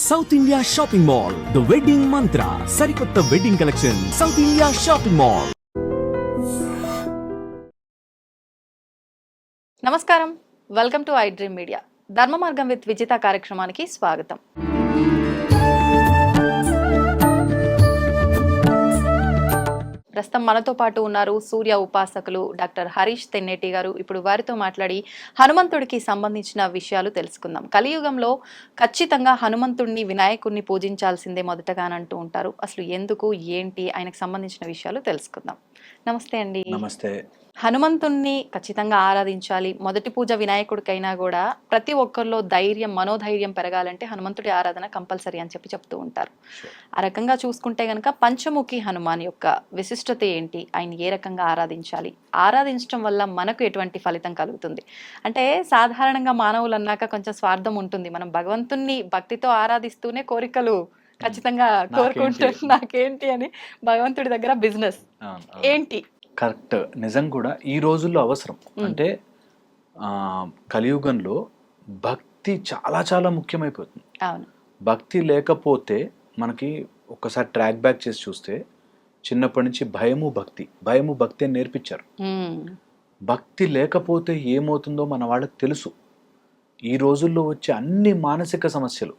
South India Shopping Mall the Wedding Mantra సరికొత్త wedding collection South India Shopping Mall. నమస్కారం, welcome to I Dream Media. Dharma Margam with Vijitha కార్యక్రమానికి స్వాగతం. ప్రస్తుతం మనతో పాటు ఉన్నారు సూర్య ఉపాసకులు డాక్టర్ హరీష్ తెన్నేటి గారు. ఇప్పుడు వారితో మాట్లాడి హనుమంతుడికి సంబంధించిన విషయాలు తెలుసుకుందాం. కలియుగంలో ఖచ్చితంగా హనుమంతుడిని, వినాయకుడిని పూజించాల్సిందే మొదటగా అని అంటూ ఉంటారు. అసలు ఎందుకు, ఏంటి, ఆయనకు సంబంధించిన విషయాలు తెలుసుకుందాం. నమస్తే అండి. నమస్తే. హనుమంతుణ్ణి ఖచ్చితంగా ఆరాధించాలి. మొదటి పూజ వినాయకుడికైనా కూడా ప్రతి ఒక్కరిలో ధైర్యం, మనోధైర్యం పెరగాలంటే హనుమంతుడి ఆరాధన కంపల్సరీ అని చెప్తూ ఉంటారు. ఆ రకంగా చూసుకుంటే గనక పంచముఖి హనుమాన్ యొక్క విశిష్టత ఏంటి, ఆయన ఏ రకంగా ఆరాధించాలి, ఆరాధించడం వల్ల మనకు ఎటువంటి ఫలితం కలుగుతుంది? అంటే సాధారణంగా మానవులు అన్నాక కొంచెం స్వార్థం ఉంటుంది. మనం భగవంతుణ్ణి భక్తితో ఆరాధిస్తూనే కోరికలు ఖచ్చితంగా కోరుకుంటారు. నాకేంటి అని భగవంతుడి దగ్గర బిజినెస్ ఏంటి? కరెక్ట్. నిజం కూడా ఈ రోజుల్లో అవసరం. అంటే కలియుగంలో భక్తి చాలా చాలా ముఖ్యమైపోతుంది. అవును. భక్తి లేకపోతే మనకి ఒకసారి ట్రాక్ బ్యాక్ చేసి చూస్తే చిన్నప్పటి నుంచి భయము భక్తి అని నేర్పించారు. భక్తి లేకపోతే ఏమవుతుందో మన వాళ్ళకి తెలుసు. ఈ రోజుల్లో వచ్చే అన్ని మానసిక సమస్యలు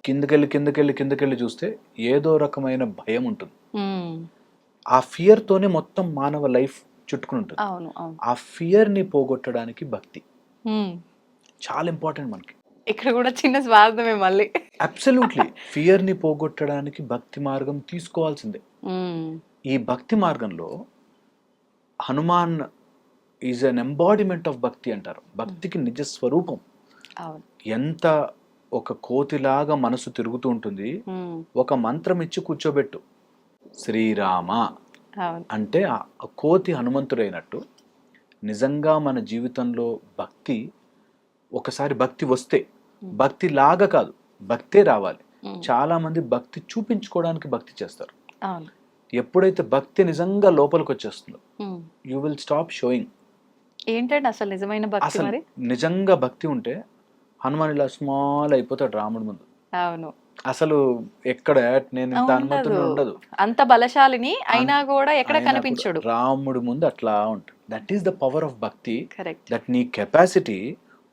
కిందకెళ్ళి చూస్తే ఏదో రకమైన భయం ఉంటుంది. ఆ ఫియర్ తోనే మొత్తం మానవ లైఫ్ చుట్టుకుని ఉంటుంది. ఆ ఫియర్ ని పోగొట్టడానికి భక్తి చాలా ఇంపార్టెంట్ మనకి. ఇక్కడ కూడా చిన్న స్వార్థమే మళ్ళీ. అబ్సల్యూట్లీ. ఫియర్ ని పోగొట్టడానికి భక్తి మార్గం తీసుకోవాల్సిందే. ఈ భక్తి మార్గంలో Hanuman is an embodiment of భక్తి అంటారు. భక్తికి నిజ స్వరూపం. ఎంత ఒక కోతిలాగా మనసు తిరుగుతూ ఉంటుంది. ఒక మంత్రం ఇచ్చి కూర్చోబెట్టు, శ్రీరామ అంటే ఆ కోతి హనుమంతుడైనట్టు నిజంగా మన జీవితంలో భక్తి, ఒకసారి భక్తి వస్తే, భక్తి లాగా కాదు, భక్తే రావాలి. చాలా మంది భక్తి చూపించుకోవడానికి భక్తి చేస్తారు. ఎప్పుడైతే భక్తి నిజంగా లోపలికి వచ్చేస్తుందో యూ విల్ స్టాప్ షోయింగ్. ఏంటంటే అసలు నిజమైన భక్తి, అసలు నిజంగా భక్తి ఉంటే హనుమాన్ ఇలా స్మాల్ అయిపోతాడు రాముడి ముందు. అవును. అసలు ఎక్కడ నేను హనుమంతుడు ఉండదు, అంత బలశాలిని అయినా కూడా ఎక్కడ కనిపించడు రాముడి ముందు. అట్లా ఉంటుంది. That is the power of భక్తి. దట్ నీ కెపాసిటీ.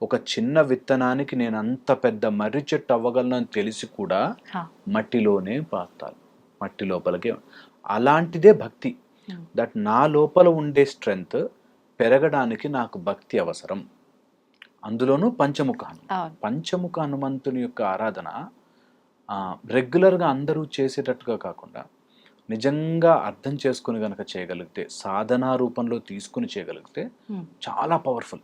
ఒక చిన్న విత్తనానికి నేను అంత పెద్ద మర్రి చెట్టు అవ్వగలను అని తెలిసి కూడా మట్టిలోనే పాతాను, మట్టి లోపలికే. అలాంటిదే భక్తి. దట్ నా లోపల ఉండే స్ట్రెంగ్త్ పెరగడానికి నాకు భక్తి అవసరం. అందులోనూ పంచముఖ హనుమంతుని యొక్క ఆరాధన రెగ్యులర్గా అందరూ చేసేటట్టుగా కాకుండా నిజంగా అర్థం చేసుకుని గనక చేయగలిగితే, సాధనా రూపంలో తీసుకుని చేయగలిగితే చాలా పవర్ఫుల్.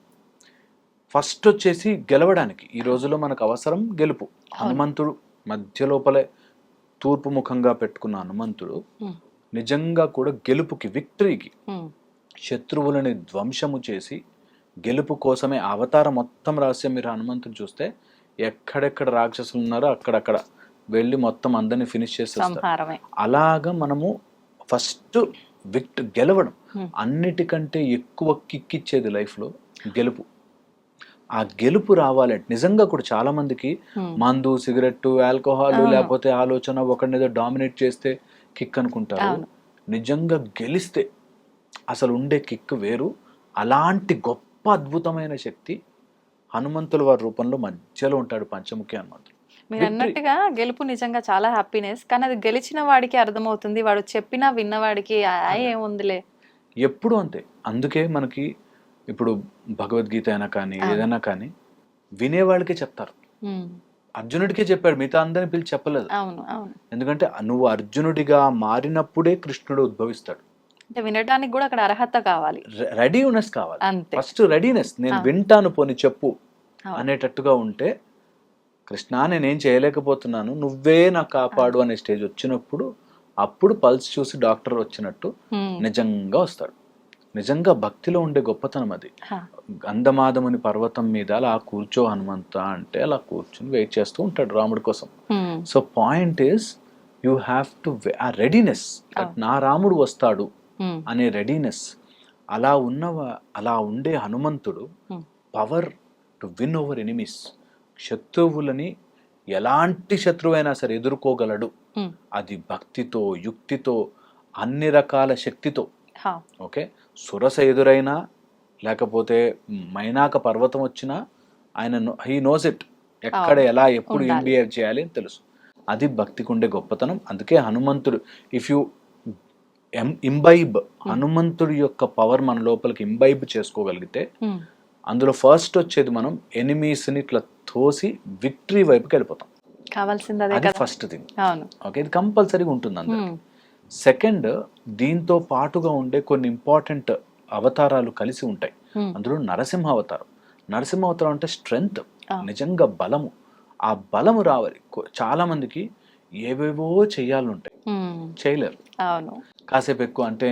ఫస్ట్ వచ్చేసి గెలవడానికి ఈ రోజుల్లో మనకు అవసరం గెలుపు. హనుమంతుడు మధ్య లోపలే తూర్పు ముఖంగా పెట్టుకున్న హనుమంతుడు నిజంగా కూడా గెలుపుకి, విక్టరీకి, శత్రువులని ధ్వంసము చేసి గెలుపు కోసమే అవతారం. మొత్తం రహస్యం మీరు హనుమంతుడు చూస్తే ఎక్కడెక్కడ రాక్షసులు ఉన్నారో అక్కడక్కడ వెళ్ళి మొత్తం అందరినీ ఫినిష్ చేసేస్తారు. అలాగా మనము ఫస్ట్ గెలవడం. అన్నిటికంటే ఎక్కువ కిక్కిచ్చేది లైఫ్లో గెలుపు. ఆ గెలుపు రావాలంటే నిజంగా కూడా చాలా మందికి మందు, సిగరెట్, ఆల్కహాల్, లేకపోతే ఆలోచన ఒకరినేదో డామినేట్ చేస్తే కిక్ అనుకుంటారు. నిజంగా గెలిస్తే అసలు ఉండే కిక్ వేరు. అలాంటి గొప్ప అద్భుతమైన శక్తి హనుమంతుల వారి రూపంలో మధ్యలో ఉంటాడు పంచముఖి హనుమంతుడు. మీరు అన్నట్టుగా గెలుపు నిజంగా చాలా హ్యాపీనెస్. కానీ అది గెలిచిన వాడికి అర్థమవుతుంది, వాడు చెప్పినా విన్నవాడికి ఏముందిలే ఎప్పుడు అంతే. అందుకే మనకి ఇప్పుడు భగవద్గీత అయినా కానీ ఏదైనా కానీ వినేవాళ్ళకే చెప్తారు. అర్జునుడికే చెప్పాడు, మిగతా అందరిని పిలిచి చెప్పలేదు. ఎందుకంటే నువ్వు అర్జునుడిగా మారినప్పుడే కృష్ణుడు ఉద్భవిస్తాడు. అంటే వినడానికి కూడా అక్కడ అర్హత కావాలి, రెడీనెస్ కావాలి. First readiness. నేను వింటాను, పోని చెప్పు అనేటట్టుగా ఉంటే, కృష్ణ నేనేం చేయలేకపోతున్నాను, నువ్వే నాకు కాపాడు అనే స్టేజ్ వచ్చినప్పుడు అప్పుడు పల్స్ చూసి డాక్టర్ వచ్చినట్టు నిజంగా వస్తాడు. నిజంగా భక్తిలో ఉండే గొప్పతనం అది. గంధమాదముని పర్వతం మీద అలా కూర్చో హనుమంత అంటే అలా కూర్చుని వెయిట్ చేస్తూ ఉంటాడు రాముడి కోసం. So point is you have to ఆ రెడీనెస్. నా రాముడు వస్తాడు అనే రెడీనెస్. అలా ఉండే హనుమంతుడు power to win over enemies. శత్రువులని ఎలాంటి శత్రువైనా సరే ఎదుర్కోగలడు. ఉమ్, అది భక్తితో, యుక్తితో, అన్ని రకాల శక్తితో. హా, ఓకే, సురస ఎదురైనా లేకపోతే మైనాక పర్వతం వచ్చినా ఆయన హీ నోస్ ఇట్, ఎక్కడ ఎలా ఎప్పుడు ఏం ఉండాలి. బిహేవ్ చేయాలి అని తెలుసు. అది భక్తికి ఉండే గొప్పతనం. అందుకే హనుమంతుడు, ఇఫ్ యు ఇంబైబ్, హనుమంతుడి యొక్క పవర్ మన లోపలికి ఇంబైబ్ చేసుకోగలిగితే ఉమ్, అందులో ఫస్ట్ వచ్చేది మనం ఎనిమీస్ని ఇట్లా తోసి విక్టరీ వైపుకి వెళ్ళిపోతాం. కావాల్సింది అదే అది కదా. First thing. అవును. ఓకే, ఇది కంపల్సరీగా ఉంటుంది అందరికి. ఉమ్, సెకండ్, దీంతో పాటుగా ఉండే కొన్ని ఇంపార్టెంట్ అవతారాలు కలిసి ఉంటాయి. ఉమ్, అందులో నరసింహ అవతారం. నరసింహ అవతారం అంటే స్ట్రెంగ్త్, ఆ. నిజంగా బలము. ఆ బలము రావాలి. చాలా మందికి ఏవేవో చెయ్యాలంటాయి, ఉమ్, చేయలేరు. అవును. కాసేపు ఎక్కువ అంటే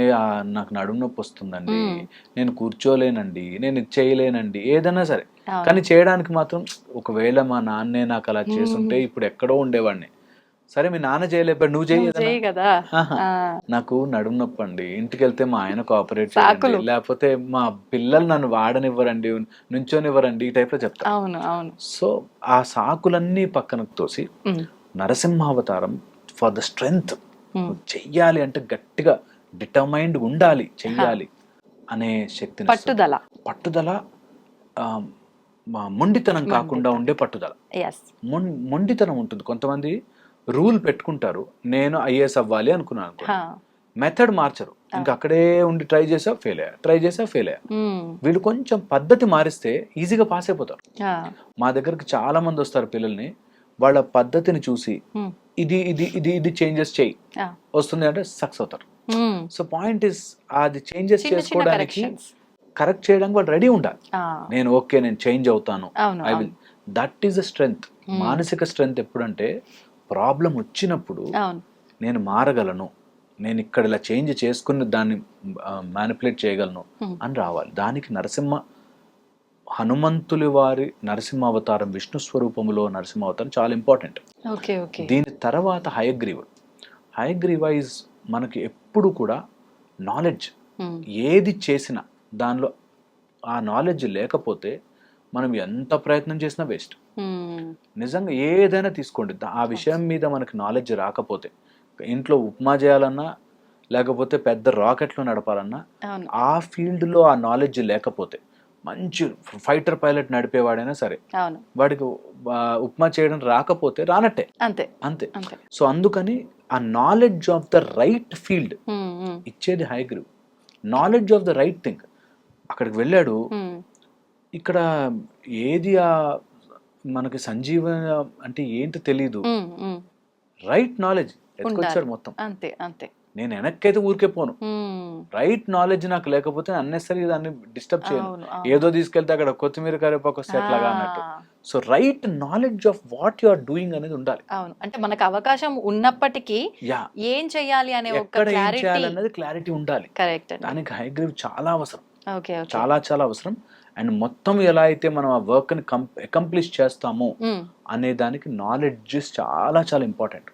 నాకు నడుము నొప్పి వస్తుందండి, మ్మ్. నేను కూర్చోలేనండి, నేను ఇది చేయలేనండి, ఏదైనా సరే. అవును. కానీ చేయడానికి మాత్రం ఒకవేళ మా నాన్నే నాకు అలా చేస్తుంటే ఇప్పుడు ఎక్కడో ఉండేవాడిని. సరే మీ నాన్న చేయలేకపోయాడు, నువ్వు నువ్వు చేయి. చెయ్యి కదా. ఆ, నాకు నడుము నొప్పి అండి, ఇంటికి వెళ్తే మా ఆయన కోఆపరేట్ సాకులు. చేయండి, లేకపోతే మా పిల్లలు నన్ను వాడనివ్వరండి, నుంచోనివ్వరండి, ఈ టైప్ లో చెప్తారు. అవును, అవును. సో ఆ సాకులన్నీ పక్కనకు తోసి ఉమ్, నరసింహావతారం ఫర్ ద స్ట్రెంగ్త్. ఉమ్, చెయ్యాలి అంటే గట్టిగా డిటర్మైండ్ ఉండాలి, చెయ్యాలి అనే శక్తిని ఇస్తుంది. పట్టుదల. పట్టుదల, ఆ, మొండితనం కాకుండా ఉండే పట్టుదల. ఎస్. మొండితనం ఉంటుంది. కొంతమంది రూల్ పెట్టుకుంటారు, నేను ఐఏఎస్ అవ్వాలి అనుకున్నాను అనుకో, మెథడ్ మార్చరు, ఇంకా అక్కడే ఉండి ట్రై చేసా ఫెయిల్ అయ్యా. వీళ్ళు కొంచెం పద్ధతి మారిస్తే ఈజీగా పాస్ అయిపోతారు. మా దగ్గరికి చాలా మంది వస్తారు పిల్లల్ని, వాళ్ళ పద్ధతిని చూసి ఇది ఇది ఇది ఇది చేంజెస్ చేయి, వస్తుంది అంటే సక్సెస్ అవుతారు. సో పాయింట్ ఇస్, అది చేంజెస్ చేసుకోవడానికి, కరెక్ట్ చేయడానికి వాళ్ళు రెడీ ఉండాలి. నేను ఓకే, నేను చేంజ్ అవుతాను, I will. That is the strength. మానసిక స్ట్రెంగ్త్ ఎప్పుడంటే ప్రాబ్లం వచ్చినప్పుడు నేను మారగలను, నేను ఇక్కడ ఇలా చేంజ్ చేసుకుని దాన్ని మ్యానిపులేట్ చేయగలను అని రావాలి. దానికి హనుమంతులి వారి నరసింహ అవతారం, విష్ణు స్వరూపములో నరసింహ అవతారం చాలా ఇంపార్టెంట్. దీని తర్వాత హయగ్రీవ ఈజ్ మనకి ఎప్పుడు కూడా నాలెడ్జ్. ఏది చేసినా దానిలో ఆ నాలెడ్జ్ లేకపోతే మనం ఎంత ప్రయత్నం చేసినా వేస్ట్. నిజంగా ఏదైనా తీసుకోండి, ఆ విషయం మీద మనకి నాలెడ్జ్ రాకపోతే, ఇంట్లో ఉప్మా చేయాలన్నా లేకపోతే పెద్ద రాకెట్లు నడపాలన్నా, ఆ ఫీల్డ్లో ఆ నాలెడ్జ్ లేకపోతే, మంచి ఫైటర్ పైలట్ నడిపేవాడైనా సరే వాడికి ఉప్మా చేయడం రాకపోతే రానట్టే, అంతే. సో అందుకని ఆ knowledge of the right field ఇచ్చేది Hayagriv. Knowledge of the right thing. అక్కడికి వెళ్ళాడు, ఇక్కడ ఏది మనకి సంజీవన అంటే ఏంటో తెలీదు, రైట్ నాలెడ్జ్ ఎత్తుకొచ్చాడు మొత్తం. నేను వెనక్కైతే ఊరికే పోను, రైట్ నాలెడ్జ్ నాకు లేకపోతే అన్నెసరీ దాన్ని డిస్టర్బ్ చేయను. ఏదో తీసుకెళ్తే అక్కడ కొత్తిమీర కరివేపాకు వస్తే ఎట్లాగా అన్నట్టు. So right knowledge of what you are doing అనేది ఉండాలి. అంటే మనకు అవకాశం ఉన్నప్పటికీ ఏం చేయాలి అనే అనేది క్లారిటీ ఉండాలి. దానికి హయగ్రీవ్ చాలా అవసరం, చాలా అవసరం. అండ్ మొత్తం ఎలా అయితే మనం ఆ వర్క్ ని అకంప్లిష్ చేస్తామో అనే దానికి నాలెడ్జ్ చాలా ఇంపార్టెంట్.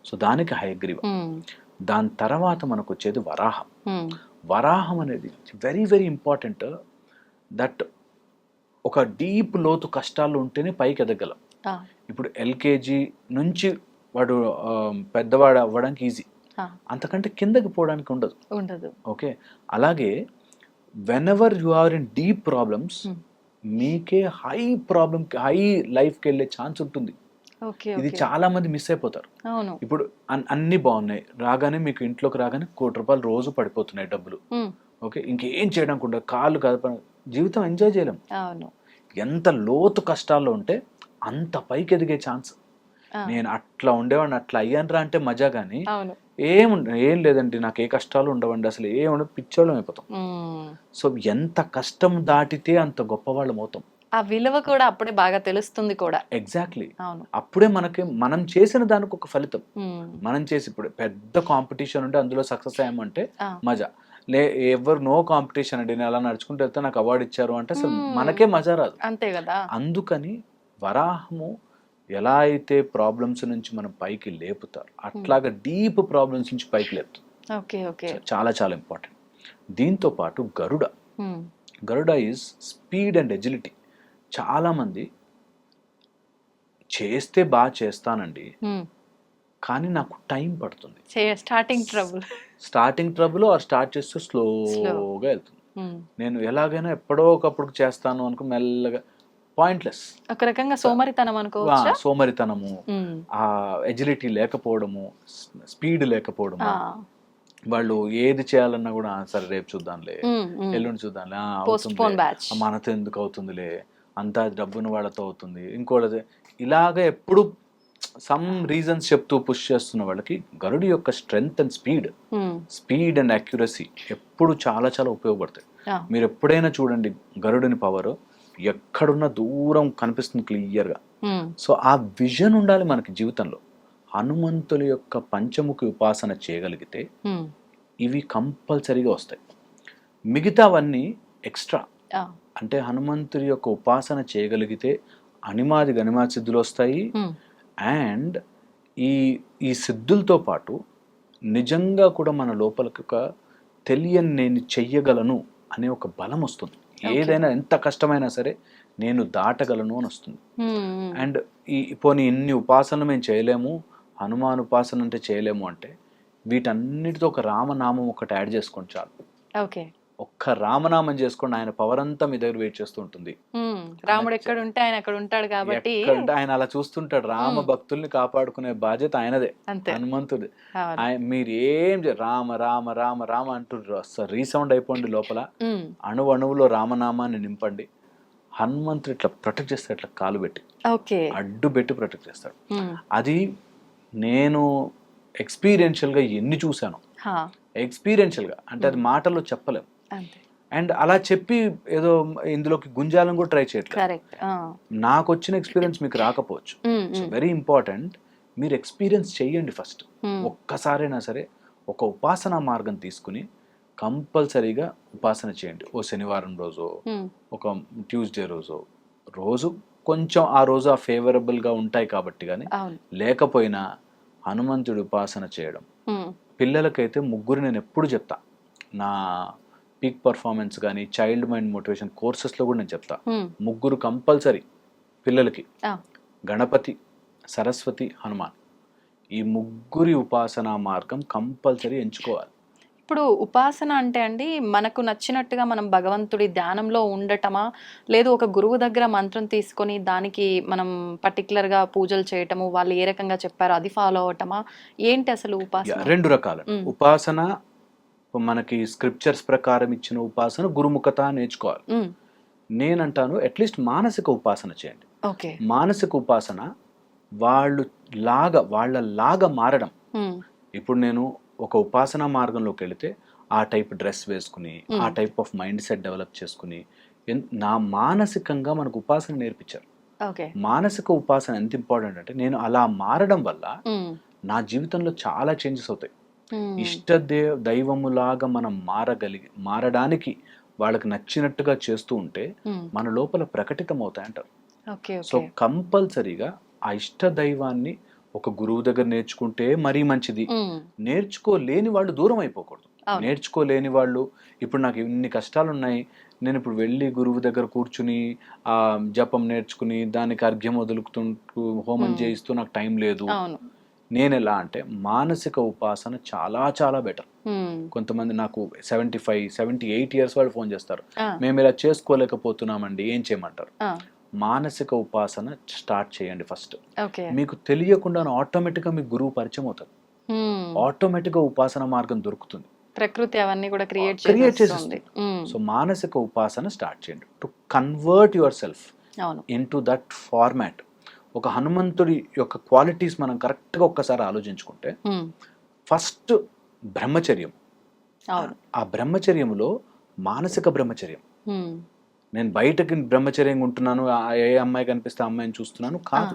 సో దానికి హయగ్రీవ. దాని తర్వాత మనకు వచ్చేది వరాహం. వరాహం అనేది వెరీ వెరీ ఇంపార్టెంట్. దట్ ఒక డీప్ లోతు కష్టాలు ఉంటేనే పైకి ఎదగలం. ఇప్పుడు ఎల్కేజీ నుంచి వాడు పెద్దవాడు అవ్వడానికి ఈజీ, అంతకంటే కిందకి పోవడానికి ఉండదు. ఓకే, అలాగే whenever you are in deep problems, మీకే హై లైఫ్కి వెళ్ళే ఛాన్స్ ఉంటుంది. ఇది చాలా మంది మిస్ అయిపోతారు. ఇప్పుడు అన్ని బాగున్నాయి, రాగానే మీకు ఇంట్లోకి రాగానే ₹1,00,00,000 రోజు పడిపోతున్నాయి డబ్బులు. ఓకే, ఇంకేం చేయడానికి ఉండదు, కాళ్ళు కదప, జీవితం ఎంజాయ్ చేయలేం. ఎంత లోతు కష్టాల్లో ఉంటే అంత పైకి ఎదిగే ఛాన్స్. నేను అట్లా ఉండేవాడిని, అట్లా అయ్యానరా అంటే మజా, కానీ ఏం లేదండి, నాకు ఏ కష్టాలు ఉండవండి, అసలు ఏముండదు, పిచ్చోళ్ళం అయిపోతాం. సో ఎంత కష్టం దాటితే అంత గొప్పవాళ్ళం అవుతాం. ఆ విలువ కూడా అప్పుడే బాగా తెలుస్తుంది కూడా. ఎగ్జాక్ట్లీ, అప్పుడే మనం చేసిన దానికి ఒక ఫలితం. మనం చేసి ఇప్పుడు పెద్ద కాంపిటీషన్ ఉంటే అందులో సక్సెస్ అయ్యామంటే మజా. ఎవరు నో కాంపిటీషన్ అండి, నేను అలా నడుచుకుంటూ వెళ్తే నాకు అవార్డు ఇచ్చారు అంటే అసలు మనకే మజా రాదు. అంతే కదా. అందుకని వరాహము ఎలా అయితే ప్రాబ్లమ్స్ నుంచి మనం పైకి లేపుతారు, అట్లాగా డీప్ ప్రాబ్లమ్స్ నుంచి పైకి లేపుతారు. చాలా ఇంపార్టెంట్. దీంతో పాటు గరుడ ఈజ్ స్పీడ్ అండ్ ఎజిలిటీ. చాలా మంది చేస్తే బాగా చేస్తానండి, ఉమ్. కానీ నాకు టైం పడుతుంది. Starting trouble. Starting trouble or start చేస్తే స్లోగా వెళ్తుంది. నేను ఎలాగైనా ఎప్పుడో ఒకప్పుడు చేస్తాను అనుకో మెల్లగా, పాయింట్లెస్. ఒక రకంగా సోమరితనం అనుకోవచ్చా? సోమరితనము, ఆ ఎజిలిటీ లేకపోవడము, స్పీడ్ లేకపోవడము. వాళ్ళు ఏది చేయాలన్నా కూడా సరే రేపు చూద్దాంలే, ఎల్లుండి చూద్దాంలే, అవుతుంది మనతో ఎందుకు అవుతుందిలే, అంతా డబ్బున్న వాళ్ళతో అవుతుంది, ఇంకోళ్ళది, ఇలాగ ఎప్పుడు సమ్ రీజన్స్ చెప్తూ పుష్ చేస్తున్న వాళ్ళకి గరుడు యొక్క strength and speed and accuracy ఎప్పుడు చాలా చాలా ఉపయోగపడతాయి. మీరు ఎప్పుడైనా చూడండి గరుడుని పవర్ ఎక్కడున్న దూరం కనిపిస్తుంది క్లియర్గా. సో ఆ విజన్ ఉండాలి మనకి జీవితంలో. హనుమంతుల యొక్క పంచముఖి ఉపాసన చేయగలిగితే ఇవి కంపల్సరీగా వస్తాయి. మిగతావన్నీ ఎక్స్ట్రా. అంటే హనుమంతుడి యొక్క ఉపాసన చేయగలిగితే అనిమాది గణిమాది సిద్ధులు వస్తాయి. అండ్ ఈ సిద్ధులతో పాటు నిజంగా కూడా మన లోపలికి ఒక తెలియని నేను చెయ్యగలను అనే ఒక బలం వస్తుంది. ఏదైనా ఎంత కష్టమైనా సరే నేను దాటగలను అని వస్తుంది. అండ్ పోనీ ఇన్ని ఉపాసనలు మేము చేయలేము, హనుమాన్ ఉపాసన అంటే చేయలేము అంటే వీటన్నిటితో ఒక రామనామం ఒకటి యాడ్ చేసుకోండి చాలు. ఓకే, ఒక్క రామనామం చేసుకోండి, ఆయన పవర్ అంతా మీ దగ్గర వెయిట్ చేస్తూ ఉంటుంది. రాముడు ఎక్కడ ఉంటే ఆయన అక్కడ ఉంటాడు కాబట్టి ఆయన అలా చూస్తుంటాడు. రామ భక్తుల్ని కాపాడుకునే బాధ్యత ఆయనదే, హనుమంతుడి. మీరు ఏం రామ రామ రామ రామ అంటుండ్రు, రీసౌండ్ అయిపోండి లోపల, అణువులో రామనామాన్ని నింపండి. హనుమంతుడు ఇట్లా ప్రొటెక్ట్ చేస్తాడు, ఇట్లా కాలు పెట్టి అడ్డు పెట్టి ప్రొటెక్ట్ చేస్తాడు. అది నేను ఎక్స్పీరియన్షియల్గా ఎన్ని చూశాను, ఎక్స్పీరియన్షియల్గా అంటే అది మాటల్లో చెప్పలేము. అండ్ అలా చెప్పి ఏదో ఇందులోకి గుంజాలను కూడా ట్రై చేయట్లేదు. నాకు వచ్చిన ఎక్స్పీరియన్స్ మీకు రాకపోవచ్చు. సో వెరీ ఇంపార్టెంట్, మీరు ఎక్స్పీరియన్స్ చెయ్యండి ఫస్ట్. ఒక్కసారైనా సరే ఒక ఉపాసనా మార్గం తీసుకుని కంపల్సరీగా ఉపాసన చేయండి. ఓ శనివారం రోజు, ఒక ట్యూస్డే రోజు కొంచెం ఆ రోజు ఆ ఫేవరబుల్గా ఉంటాయి కాబట్టి, కానీ లేకపోయినా హనుమంతుడి ఉపాసన చేయడం. పిల్లలకైతే ముగ్గురు నేను ఎప్పుడు చెప్తా, నా పీక్ పర్ఫార్మెన్స్ కానీ చైల్డ్ మైండ్ మోటివేషన్ కోర్సెస్లో కూడా నేను చెప్తా, ముగ్గురు కంపల్సరీ పిల్లలకి. గణపతి, సరస్వతి, హనుమాన్, ఈ ముగ్గురి ఉపాసనా మార్గం కంపల్సరీ ఎంచుకోవాలి. ఇప్పుడు ఉపాసన అంటే అండి మనకు నచ్చినట్టుగా మనం భగవంతుడి ధ్యానంలో ఉండటమా, లేదు ఒక గురువు దగ్గర మంత్రం తీసుకొని దానికి మనం పర్టికులర్గా పూజలు చేయటము, వాళ్ళు ఏ రకంగా చెప్పారో అది ఫాలో అవటమా, ఏంటి అసలు ఉపాసన? రెండు రకాలు. ఉపాసన మనకి స్క్రిప్చర్స్ ప్రకారం ఇచ్చిన ఉపాసన గురుముఖత నేర్చుకోవాలి. నేనంటాను అట్లీస్ట్ మానసిక ఉపాసన చేయండి. మానసిక ఉపాసన వాళ్ళలాగా మారడం. ఇప్పుడు నేను ఒక ఉపాసనా మార్గంలోకి వెళితే ఆ టైప్ డ్రెస్ వేసుకుని, ఆ type of mind set develop చేసుకుని, నా మానసికంగా మనకు ఉపాసన నేర్పించారు. మానసిక ఉపాసన ఎంత ఇంపార్టెంట్ అంటే, నేను అలా మారడం వల్ల నా జీవితంలో చాలా చేంజెస్ అవుతాయి. ఇష్ట దైవములాగా మనం మారడానికి వాళ్ళకి నచ్చినట్టుగా చేస్తూ ఉంటే మన లోపల ప్రకటితం అవుతాయంటారు. సో కంపల్సరీగా ఆ ఇష్ట దైవాన్ని ఒక గురువు దగ్గర నేర్చుకుంటే మరీ మంచిది. నేర్చుకోలేని వాళ్ళు దూరం అయిపోకూడదు. నేర్చుకోలేని వాళ్ళు, ఇప్పుడు నాకు ఇన్ని కష్టాలు ఉన్నాయి, నేను ఇప్పుడు వెళ్ళి గురువు దగ్గర కూర్చుని ఆ జపం నేర్చుకుని దానికి అర్ఘ్యం వదులుతుంటూ హోమం చేయిస్తూ నాకు టైం లేదు. నేను ఎలా అంటే మానసిక ఉపాసన చాలా చాలా బెటర్. కొంతమంది నాకు 75-78 ఇయర్స్ వాళ్ళు ఫోన్ చేస్తారు, మేము ఇలా చేసుకోలేకపోతున్నామండి, ఏం చేయమంటారు? మానసిక ఉపాసన స్టార్ట్ చేయండి ఫస్ట్. మీకు తెలియకుండా ఆటోమేటిక్గా మీకు గురువు పరిచయం అవుతారు. ఆటోమేటిక్గా ఉపాసన మార్గం దొరుకుతుంది, ప్రకృతి అవన్నీ కూడా క్రియేట్ చేస్తుంది. సో మానసిక ఉపాసన స్టార్ట్ చేయండి to convert your self into that format. ఒక హనుమంతుడి యొక్క క్వాలిటీస్ మనం కరెక్ట్గా ఒక్కసారి ఆలోచించుకుంటే, ఫస్ట్ బ్రహ్మచర్యం. ఆ బ్రహ్మచర్యంలో మానసిక బ్రహ్మచర్యం. నేను బయటకి బ్రహ్మచర్యంగా ఉంటున్నాను, ఏ అమ్మాయి కనిపిస్తే అమ్మాయిని చూస్తున్నాను కాదు.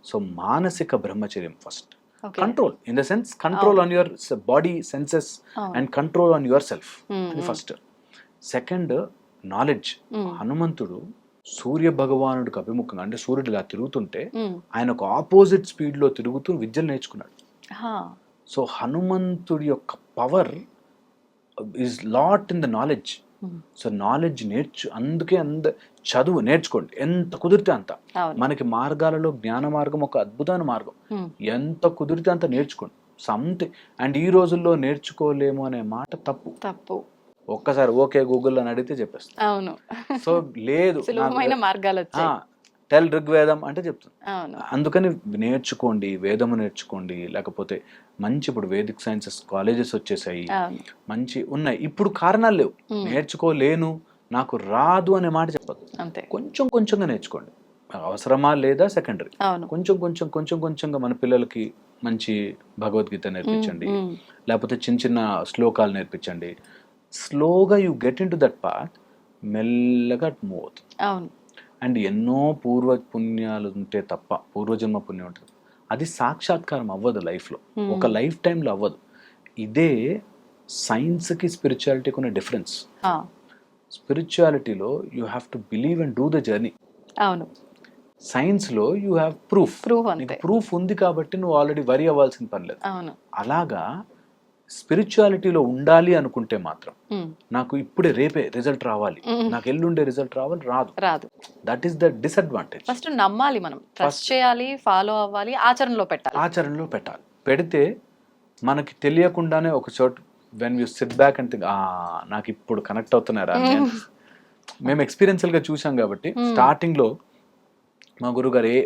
సో మానసిక బ్రహ్మచర్యం first. Control in the sense, control on your body senses and control on your self, అది ఫస్ట్. Second, knowledge. హనుమంతుడు సూర్య భగవానుడికి అభిముఖంగా, అంటే సూర్యుడు ఇలా తిరుగుతుంటే ఆయన ఒక ఆపోజిట్ స్పీడ్ లో తిరుగుతూ విద్యలు నేర్చుకున్నాడు. సో హనుమంతుడి యొక్క power is lot in the knowledge. So knowledge అందుకే చదువు నేర్చుకోండి ఎంత కుదిరితే అంత. మనకి మార్గాలలో జ్ఞాన మార్గం ఒక అద్భుతమైన మార్గం. ఎంత కుదిరితే అంత నేర్చుకోండి. సంథింగ్. అండ్ ఈ రోజుల్లో నేర్చుకోలేము అనే మాట తప్పు. ఒక్కసారి ఓకే గూగుల్ అని అడిగితే చెప్పేస్తాను. అవును. సో లేదు, సులభమైన మార్గాలు వచ్చాయి. టెల్ ఋగ్వేదం అంటే చెప్తుంది. అందుకని నేర్చుకోండి, వేదము నేర్చుకోండి. లేకపోతే మంచి ఇప్పుడు వేదిక్ సైన్సెస్ కాలేజెస్ వచ్చేసాయి, మంచి ఉన్నాయి. ఇప్పుడు కారణాలు లేవు. నేర్చుకోలేను, నాకు రాదు అనే మాట చెప్పదు. కొంచెం కొంచెంగా నేర్చుకోండి. అవసరమా లేదా సెకండరీ. కొంచెం కొంచెంగా మన పిల్లలకి మంచి భగవద్గీత నేర్పించండి, లేకపోతే చిన్న చిన్న శ్లోకాలు నేర్పించండి. స్లోగా you get in to that path, మెల్లగా మూవ్ అవుతుంది. అండ్ ఎన్నో పూర్వ పుణ్యాలు ఉంటే తప్ప, పూర్వజన్మ పుణ్యం ఉంటుంది, అది సాక్షాత్కారం అవ్వదు లైఫ్లో, ఒక లైఫ్ టైంలో అవ్వదు. ఇదే సైన్స్కి స్పిరిచువాలిటీకి ఉన్న డిఫరెన్స్. స్పిరిచువాలిటీలో you have to believe and do the journey. సైన్స్లో యూ హ్యావ్ ప్రూఫ్ ఉంది కాబట్టి నువ్వు ఆల్రెడీ వరి అవ్వాల్సిన పని లేదు. అలాగా స్పిరిచువాలిటీలో ఉండాలి అనుకుంటే మాత్రం నాకు ఇప్పుడే రేపే రిజల్ట్ రావాలి, నాకు ఎల్లుండే రిజల్ట్ రాదు. That is the disadvantage. First నమ్మాలి, మనం ట్రస్ట్ చేయాలి, ఫాలో అవ్వాలి, ఆచరణలో పెట్టాలి. పెడితే మనకి తెలియకుండానే ఒక చోట when you SIT back and think, నాకు ఇప్పుడు కనెక్ట్ అవుతున్నారా. మేము ఎక్స్పీరియన్షియల్ గా చూసాం కాబట్టి స్టార్టింగ్ లో మా గురుగారు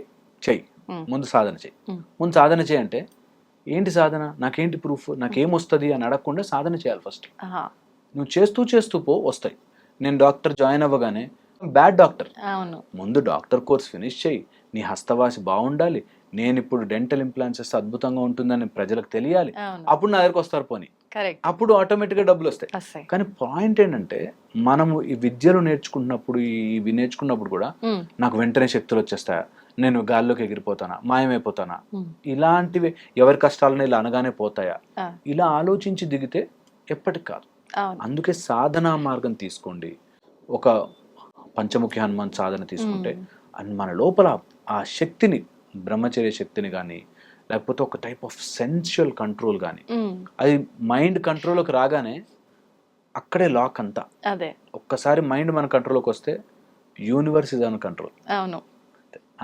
ముందు సాధన చేయి అంటే, ఏంటి సాధన, నాకేంటి ప్రూఫ్, నాకేమొస్తుంది అని అడగకుండా సాధన చేయాలి ఫస్ట్. నువ్వు చేస్తూ పో, వస్తాయి. నేను డాక్టర్ జాయిన్ అవ్వగానే బ్యాడ్ డాక్టర్, ముందు డాక్టర్ కోర్స్ ఫినిష్ చేయి, నీ హస్తవాసి బాగుండాలి, నేను ఇప్పుడు డెంటల్ ఇంప్లాంట్స్ అద్భుతంగా ఉంటుందని ప్రజలకు తెలియాలి, అప్పుడు నా దగ్గరకు వస్తారు పోనీ, అప్పుడు ఆటోమేటిక్ గా డబ్బులు వస్తాయి. కానీ పాయింట్ ఏంటంటే, మనము ఈ విద్యలు నేర్చుకుంటున్నప్పుడు, ఇవి నేర్చుకున్నప్పుడు కూడా నాకు వెంటనే శక్తులు వచ్చేస్తాయా, నేను గాల్లోకి ఎగిరిపోతానా, మాయమైపోతానా, ఇలాంటివి ఎవరి కష్టాలను ఇలా అనగానే పోతాయా, ఇలా ఆలోచించి దిగితే ఎప్పటికి కాదు. అందుకే సాధనా మార్గం తీసుకోండి. ఒక పంచముఖి హనుమాన్ సాధన తీసుకుంటే మన లోపల ఆ శక్తిని, బ్రహ్మచర్య శక్తిని కానీ, లేకపోతే ఒక టైప్ ఆఫ్ సెన్షువల్ కంట్రోల్ కానీ, అది మైండ్ కంట్రోల్లోకి రాగానే అక్కడే లాక్ అంతా. ఒక్కసారి మైండ్ మన కంట్రోల్లోకి వస్తే యూనివర్స్ ఇస్ ఆన్ కంట్రోల్.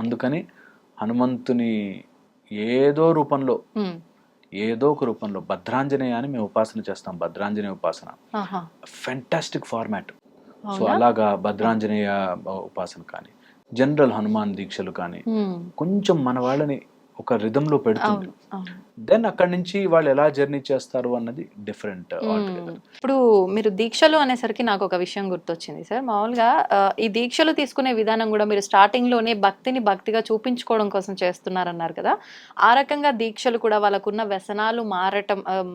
అందుకని హనుమంతుని ఏదో ఒక రూపంలో భద్రాంజనేయ అని మేము ఉపాసన చేస్తాం. భద్రాంజనేయ ఉపాసన ఫెంటాస్టిక్ ఫార్మాట్. సో అలాగా భద్రాంజనేయ ఉపాసన కానీ, జనరల్ హనుమాన్ దీక్షలు కానీ, కొంచెం మన వాళ్ళని ఒక రిథంలో పెడుతుంది. దెన్ అక్కడి నుంచి వాళ్ళు ఎలా జర్నీ చేస్తారు అన్నది డిఫరెంట్. ఇప్పుడు మీరు దీక్షలు అనేసరికి నాకు ఒక విషయం గుర్తొచ్చింది సార్. మామూలుగా ఈ దీక్షలు తీసుకునే విధానం కూడా మీరు స్టార్టింగ్ లోనే భక్తిగా చూపించుకోవడం కోసం చేస్తున్నారన్నారు కదా. ఆ రకంగా దీక్షలు కూడా వాళ్ళకున్న వ్యసనాలు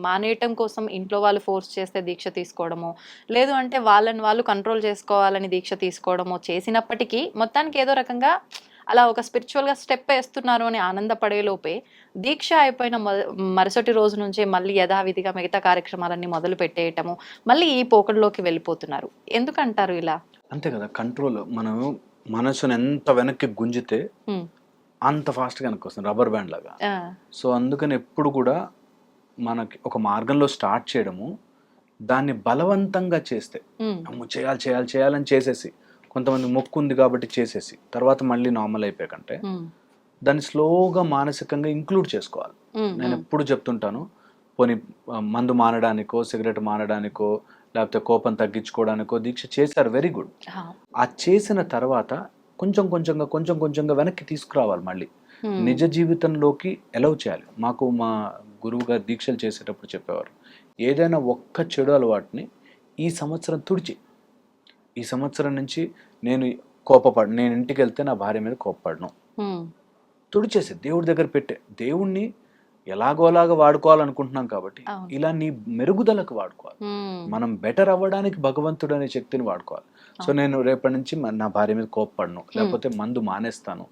మానేయటం కోసం ఇంట్లో వాళ్ళు ఫోర్స్ చేస్తే దీక్ష తీసుకోవడము, లేదు అంటే వాళ్ళని వాళ్ళు కంట్రోల్ చేసుకోవాలని దీక్ష తీసుకోవడము చేసినప్పటికీ మొత్తానికి ఏదో రకంగా అలా ఒక స్పిరిచువల్గా స్టెప్ వేస్తున్నారు అని ఆనందపడే లోపే దీక్ష అయిపోయిన మరుసటి రోజు నుంచే మళ్ళీ యథావిధిగా మిగతా కార్యక్రమాలన్నీ మొదలు పెట్టేయటము, మళ్ళీ ఈ పోకడలోకి వెళ్ళిపోతున్నారు. ఎందుకంటారు ఇలా? అంతే కదా, కంట్రోల్. మనం మనసును ఎంత వెనక్కి గుంజితే అంత ఫాస్ట్గా వెనక్కి వస్తుంది, రబ్బర్ బ్యాండ్ లాగా. సో అందుకని ఎప్పుడు కూడా మనకి ఒక మార్గంలో స్టార్ట్ చేయడము, దాన్ని బలవంతంగా చేస్తే చేయాలని చేసేసి, కొంతమంది మొక్కు ఉంది కాబట్టి చేసేసి తర్వాత మళ్ళీ నార్మల్ అయిపోయాకంటే, దాన్ని స్లోగా మానసికంగా ఇంక్లూడ్ చేసుకోవాలి. నేను ఎప్పుడు చెప్తుంటాను, పోనీ మందు మానడానికో, సిగరెట్ మానడానికో, లేకపోతే కోపం తగ్గించుకోవడానికో దీక్ష చేశారు, వెరీ గుడ్. ఆ చేసిన తర్వాత కొంచెం కొంచెంగా వెనక్కి తీసుకురావాలి, మళ్ళీ నిజ జీవితంలోకి ఎలవ్ చేయాలి. మాకు మా గురువు గారు దీక్షలు చేసేటప్పుడు చెప్పేవారు, ఏదైనా ఒక్క చెడు అలవాటుని ఈ సంవత్సరం తుడిచి, ఈ సంవత్సరం నుంచి నేను ఇంటికి వెళ్తే నా భార్య మీద కోపపడను, తుడిచేసి దేవుడి దగ్గర పెట్టే, దేవుణ్ణి ఎలాగోలాగా వాడుకోవాలనుకుంటున్నాం కాబట్టి ఇలా నీ మెరుగుదలకు వాడుకోవాలి. మనం బెటర్ అవ్వడానికి భగవంతుడు అనే శక్తిని వాడుకోవాలి. సో నేను రేపటి నుంచి నా భార్య మీద కోపపడను, లేకపోతే మందు మానేస్తాను.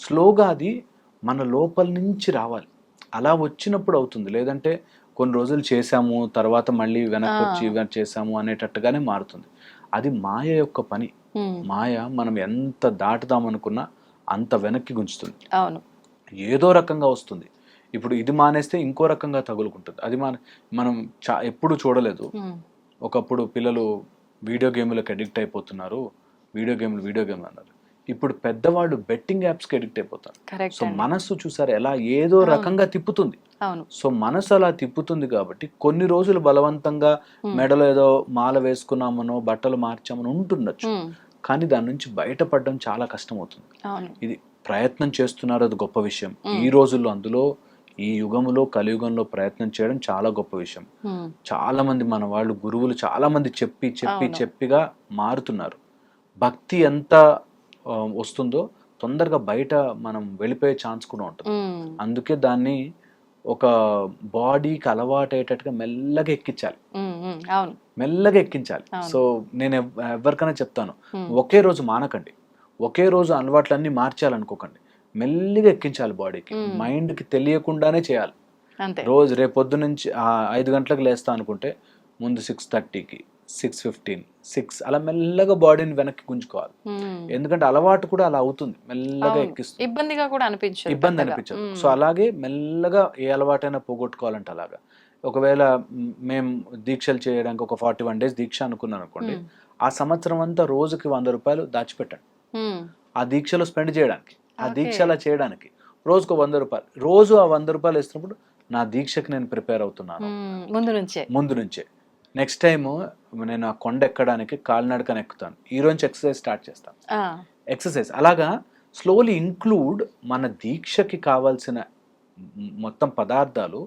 స్లోగా అది మన లోపల నుంచి రావాలి. అలా వచ్చినప్పుడు అవుతుంది. లేదంటే కొన్ని రోజులు చేసాము, తర్వాత మళ్ళీ వెనక్కి వచ్చి చేసాము అనేటట్టుగానే మారుతుంది. అది మాయ యొక్క పని. మాయ మనం ఎంత దాటుదామనుకున్నా అంత వెనక్కి గుంచుతుంది, ఏదో రకంగా వస్తుంది. ఇప్పుడు ఇది మానేస్తే ఇంకో రకంగా తగులుకుంటుంది. అది మనం ఎప్పుడు చూడలేదు. ఒకప్పుడు పిల్లలు వీడియో గేమ్లకు అడిక్ట్ అయిపోతున్నారు, వీడియో గేమ్లు అన్నారు. ఇప్పుడు పెద్దవాళ్ళు బెట్టింగ్ యాప్స్కి అడిక్ట్ అయిపోతారు. సో మనస్సు చూసారు ఎలా ఏదో రకంగా తిప్పుతుంది. సో మనసు అలా తిప్పుతుంది కాబట్టి కొన్ని రోజులు బలవంతంగా మెడలో ఏదో మాల వేసుకున్నామనో బట్టలు మార్చామనో ఉంటుండొచ్చు, కానీ దాని నుంచి బయటపడడం చాలా కష్టం అవుతుంది. ఇది ప్రయత్నం చేస్తున్నారు, అది గొప్ప విషయం. ఈ రోజుల్లో అందులో ఈ యుగంలో కలియుగంలో ప్రయత్నం చేయడం చాలా గొప్ప విషయం. చాలా మంది మన వాళ్ళు గురువులు చాలా మంది చెప్పిగా మారుతున్నారు. భక్తి ఎంత వస్తుందో తొందరగా బయట మనం వెళ్ళిపోయే ఛాన్స్ కూడా ఉంటుంది. అందుకే దాన్ని ఒక బాడీకి అలవాటు అయ్యేటట్టుగా మెల్లగా ఎక్కించాలి, మెల్లగా ఎక్కించాలి. సో నేను ఎవరికైనా చెప్తాను, ఒకే రోజు మానకండి, ఒకే రోజు అలవాట్లన్నీ మార్చాలనుకోకండి, మెల్లిగా ఎక్కించాలి బాడీకి. మైండ్కి తెలియకుండానే చేయాలి. రోజు రేపు పొద్దు నుంచి 5 గంటలకు లేస్తా అనుకుంటే ముందు 6:30కి 6:15 6 అలా మెల్లగా బాడీని వెనక్కి గుంజుకోవాలి. ఎందుకంటే అలవాటు కూడా అలా అవుతుంది, మెల్లగా ఎక్కిస్తుంది, ఇబ్బందిగా కూడా ఇబ్బంది అనిపించదు. సో అలాగే మెల్లగా ఏ అలవాటైనా పోగొట్టుకోవాలంటే అలాగా. ఒకవేళ మేము దీక్షలు చేయడానికి ఒక 41 days దీక్ష అనుకున్నాను అనుకోండి, ఆ సంవత్సరం అంతా రోజుకి 100 రూపాయలు దాచిపెట్టండి ఆ దీక్షలో స్పెండ్ చేయడానికి, ఆ దీక్ష అలా చేయడానికి. రోజుకు 100 రూపాయలు, రోజు ఆ 100 రూపాయలు వేసినప్పుడు నా దీక్షకి నేను ప్రిపేర్ అవుతున్నాను ముందు నుంచే. నెక్స్ట్ టైం నేను ఆ కొండ ఎక్కడానికి కాలినడకని ఎక్కుతాను, ఈ రోజు ఎక్సర్సైజ్ స్టార్ట్ చేస్తాను. ఎక్సర్సైజ్ అలాగా స్లోలీ ఇంక్లూడ్ మన దీక్షకి కావాల్సిన మొత్తం పదార్థాలు,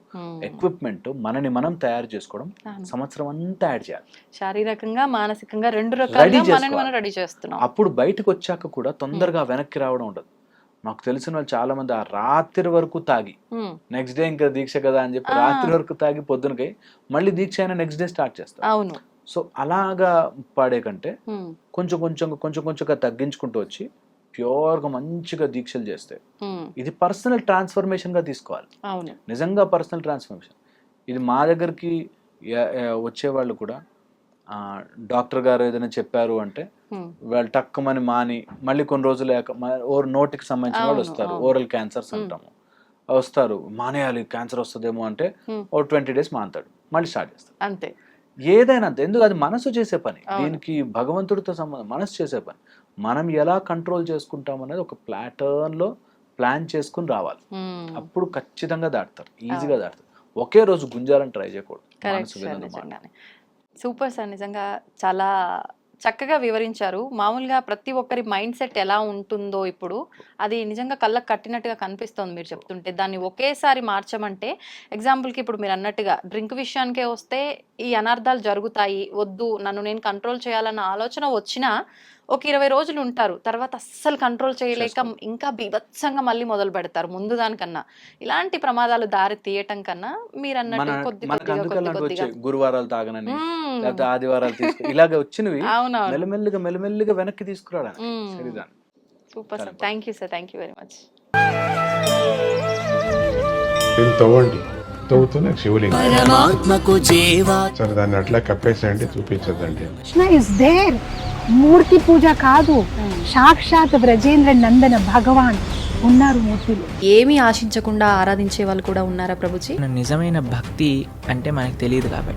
ఎక్విప్మెంట్ మనని మనం తయారు చేసుకోవడం, సంవత్సరం అంతా యాడ్ చేయాలి. శారీరకంగా మానసికంగా 2 రకాలుగా రెడీ చేస్తున్నాం. అప్పుడు బయటకు వచ్చాక కూడా తొందరగా వెనక్కి రావడం ఉండదు. నాకు తెలిసిన వాళ్ళు చాలా మంది ఆ రాత్రి వరకు తాగి నెక్స్ట్ డే ఇంకా దీక్ష కదా అని చెప్పి రాత్రి వరకు తాగి పొద్దునకై మళ్ళీ దీక్ష అయినా నెక్స్ట్ డే స్టార్ట్ చేస్తారు. సో అలాగా పాడే కంటే కొంచెంగా తగ్గించుకుంటూ వచ్చి ప్యూర్గా మంచిగా దీక్షలు చేస్తే ఇది పర్సనల్ ట్రాన్స్ఫర్మేషన్ గా తీసుకోవాలి. నిజంగా పర్సనల్ ట్రాన్స్ఫర్మేషన్. ఇది మా దగ్గరికి వచ్చేవాళ్ళు కూడా డాక్టర్ గారు ఏదైనా చెప్పారు అంటే వాళ్ళు టక్కుమని మాని మళ్ళీ కొన్ని రోజులు నోటికి సంబంధించిన వాళ్ళు వస్తారు, ఓరల్ క్యాన్సర్స్ అంటాము, వస్తారు, మానేయాలి క్యాన్సర్ వస్తుందేమో అంటే ఓ 20 days మానుతాడు, మళ్ళీ స్టార్ట్ చేస్తాడు. అంతే. ఏదైనా అంతే. ఎందుకు అది మనసు చేసే పని, దీనికి భగవంతుడితో సంబంధం, మనసు చేసే పని. మనం ఎలా కంట్రోల్ చేసుకుంటాం అనేది ఒక ప్యాటర్న్ లో ప్లాన్ చేసుకుని రావాలి, అప్పుడు ఖచ్చితంగా దాటుతారు, ఈజీగా దాటుతారు. ఒకే రోజు గుంజాలని ట్రై చేయకూడదు. సూపర్ సార్, నిజంగా చాలా చక్కగా వివరించారు. మామూలుగా ప్రతి ఒక్కరి మైండ్ సెట్ ఎలా ఉంటుందో ఇప్పుడు అది నిజంగా కళ్ళకు కట్టినట్టుగా కనిపిస్తోంది మీరు చెప్తుంటే. దాన్ని ఒకేసారి మార్చమంటే ఎగ్జాంపుల్కి ఇప్పుడు మీరు అన్నట్టుగా డ్రింక్ విషయానికే వస్తే ఈ అనర్థాలు జరుగుతాయి, వద్దు నన్ను నేను కంట్రోల్ చేయాలన్న ఆలోచన వచ్చినా ఒక 20 రోజులు ఉంటారు, తర్వాత అస్సలు కంట్రోల్ చేయలేక ఇంకా బీభత్సంగా మళ్ళీ మొదలు పెడతారు ముందు దానికన్నా. ఇలాంటి ప్రమాదాలు దారి తీయటం కన్నా మీరు అన్నట్టు కొద్దిగా గురువారాలు తాగనని లేకపోతే ఆదివారాలు తీసుకు ఇలాగ వచ్చినవి మెల్లమెల్లిగా వెనక్కి తీసుకురావడానికి. Super sir, thank you sir, thank you very much. తవ్వుతూనే శివలింగం సరే దాన్ని అట్లా కప్పేసేయండి, చూపించదండి. మూర్తి పూజ కాదు, సాక్షాత్ బ్రజేంద్ర నందన భగవాన్ ఉన్నారు మూర్తిలో. ఏమీ ఆశించకుండా ఆరాధించే వాళ్ళు కూడా ఉన్నారా ప్రభుజీ? నిజమైన భక్తి అంటే మనకు తెలియదు కాబట్టి